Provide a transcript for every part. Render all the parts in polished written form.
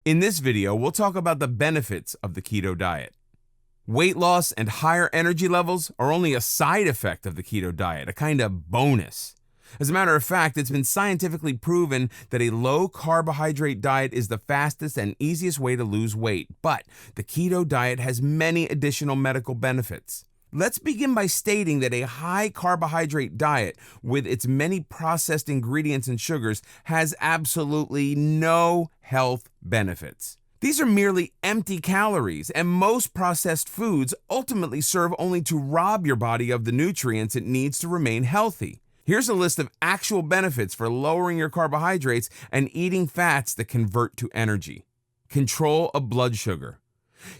In this video, we'll talk about the benefits of the keto diet. Weight loss and higher energy levels are only a side effect of the keto diet, a kind of bonus. As a matter of fact, it's been scientifically proven that a low carbohydrate diet is the fastest and easiest way to lose weight, but the keto diet has many additional medical benefits. Let's begin by stating that a high carbohydrate diet with its many processed ingredients and sugars has absolutely no health benefits. These are merely empty calories, and most processed foods ultimately serve only to rob your body of the nutrients it needs to remain healthy. Here's a list of actual benefits for lowering your carbohydrates and eating fats that convert to energy. Control of blood sugar.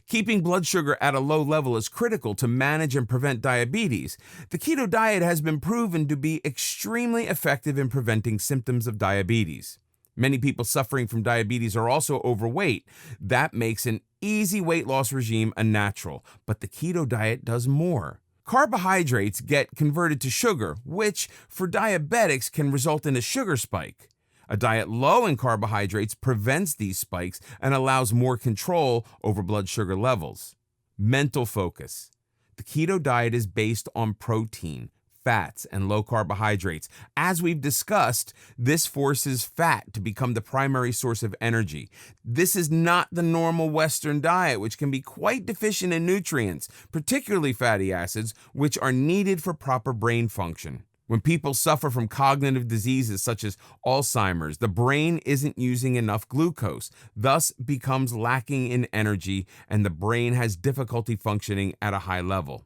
Keeping blood sugar at a low level is critical to manage and prevent diabetes. The keto diet has been proven to be extremely effective in preventing symptoms of diabetes. Many people suffering from diabetes are also overweight. That makes an easy weight loss regime a natural, but the keto diet does more. Carbohydrates get converted to sugar, which for diabetics can result in a sugar spike. A diet low in carbohydrates prevents these spikes and allows more control over blood sugar levels. Mental focus. The keto diet is based on protein, fats, and low carbohydrates. As we've discussed, this forces fat to become the primary source of energy. This is not the normal Western diet, which can be quite deficient in nutrients, particularly fatty acids, which are needed for proper brain function. When people suffer from cognitive diseases such as Alzheimer's, the brain isn't using enough glucose, thus becomes lacking in energy, and the brain has difficulty functioning at a high level.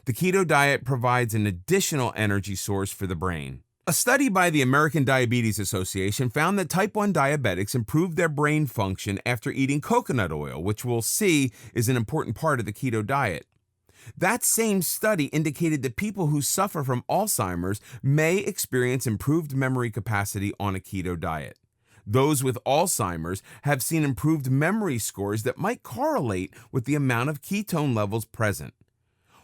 The keto diet provides an additional energy source for the brain. A study by the American Diabetes Association found that type 1 diabetics improved their brain function after eating coconut oil, which we'll see is an important part of the keto diet. That same study indicated that people who suffer from Alzheimer's may experience improved memory capacity on a keto diet. Those with Alzheimer's have seen improved memory scores that might correlate with the amount of ketone levels present.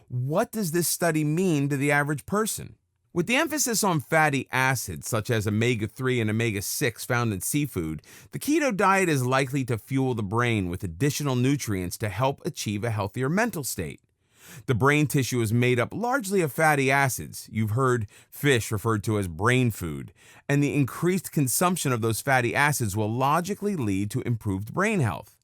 What does this study mean to the average person? With the emphasis on fatty acids such as omega-3 and omega-6 found in seafood, the keto diet is likely to fuel the brain with additional nutrients to help achieve a healthier mental state. The brain tissue is made up largely of fatty acids. You've heard fish referred to as brain food, and the increased consumption of those fatty acids will logically lead to improved brain health.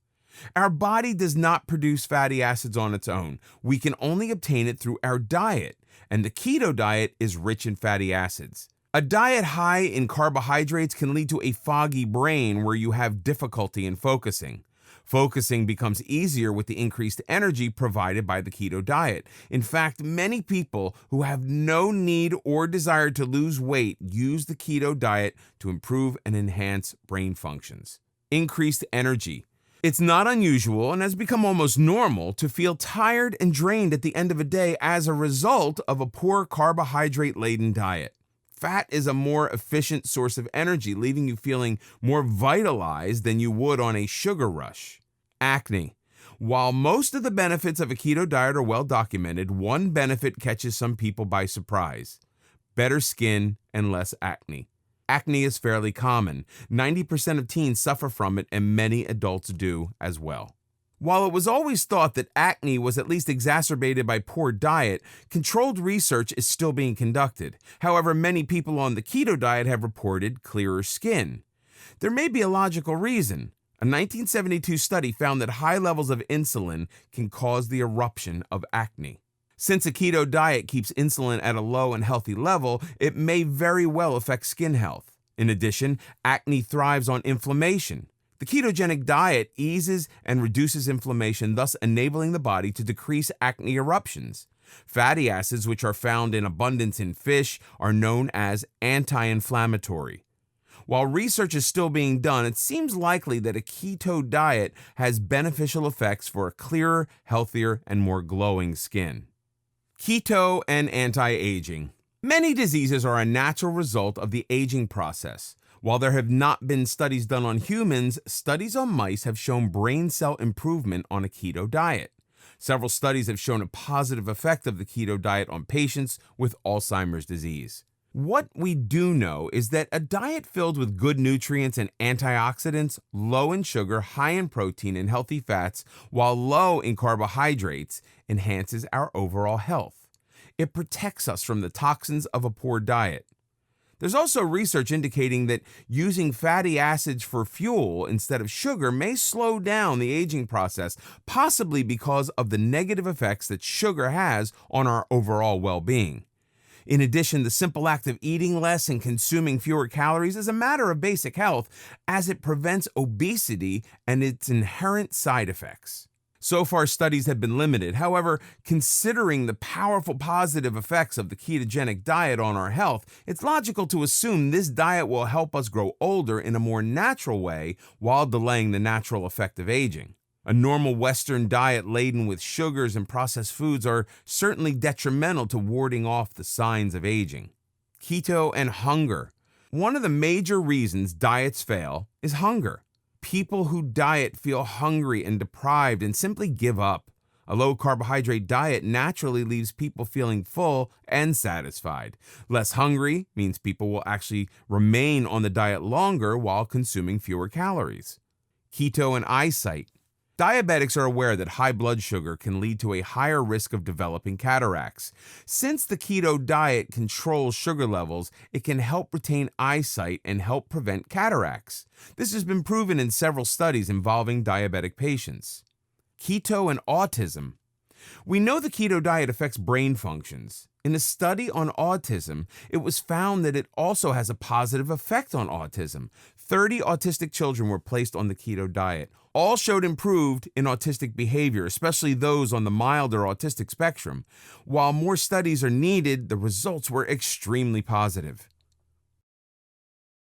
Our body does not produce fatty acids on its own. We can only obtain it through our diet, and the keto diet is rich in fatty acids. A diet high in carbohydrates can lead to a foggy brain where you have difficulty in focusing. Focusing becomes easier with the increased energy provided by the keto diet. In fact, many people who have no need or desire to lose weight use the keto diet to improve and enhance brain functions. Increased energy. It's not unusual and has become almost normal to feel tired and drained at the end of a day as a result of a poor carbohydrate-laden diet. Fat is a more efficient source of energy, leaving you feeling more vitalized than you would on a sugar rush. Acne. While most of the benefits of a keto diet are well documented, one benefit catches some people by surprise: better skin and less acne. Acne is fairly common. 90% of teens suffer from it, and many adults do as well. While it was always thought that acne was at least exacerbated by poor diet, controlled research is still being conducted. However, many people on the keto diet have reported clearer skin. There may be a logical reason. A 1972 study found that high levels of insulin can cause the eruption of acne. Since a keto diet keeps insulin at a low and healthy level, it may very well affect skin health. In addition, acne thrives on inflammation. The ketogenic diet eases and reduces inflammation, thus enabling the body to decrease acne eruptions. Fatty acids, which are found in abundance in fish, are known as anti-inflammatory. While research is still being done, it seems likely that a keto diet has beneficial effects for a clearer, healthier, and more glowing skin. Keto and anti-aging. Many diseases are a natural result of the aging process. While there have not been studies done on humans, studies on mice have shown brain cell improvement on a keto diet. Several studies have shown a positive effect of the keto diet on patients with Alzheimer's disease. What we do know is that a diet filled with good nutrients and antioxidants, low in sugar, high in protein and healthy fats, while low in carbohydrates, enhances our overall health. It protects us from the toxins of a poor diet. There's also research indicating that using fatty acids for fuel instead of sugar may slow down the aging process, possibly because of the negative effects that sugar has on our overall well-being. In addition, the simple act of eating less and consuming fewer calories is a matter of basic health, as it prevents obesity and its inherent side effects. So far, studies have been limited. However, considering the powerful positive effects of the ketogenic diet on our health, it's logical to assume this diet will help us grow older in a more natural way while delaying the natural effect of aging. A normal Western diet laden with sugars and processed foods are certainly detrimental to warding off the signs of aging. Keto and hunger. One of the major reasons diets fail is hunger. People who diet feel hungry and deprived and simply give up. A low-carbohydrate diet naturally leaves people feeling full and satisfied. Less hungry means people will actually remain on the diet longer while consuming fewer calories. Keto and eyesight. Diabetics are aware that high blood sugar can lead to a higher risk of developing cataracts. Since the keto diet controls sugar levels, it can help retain eyesight and help prevent cataracts. This has been proven in several studies involving diabetic patients. Keto and autism. We know the keto diet affects brain functions. In a study on autism, it was found that it also has a positive effect on autism. 30 autistic children were placed on the keto diet. All showed improved in autistic behavior, especially those on the milder autistic spectrum. While more studies are needed, the results were extremely positive.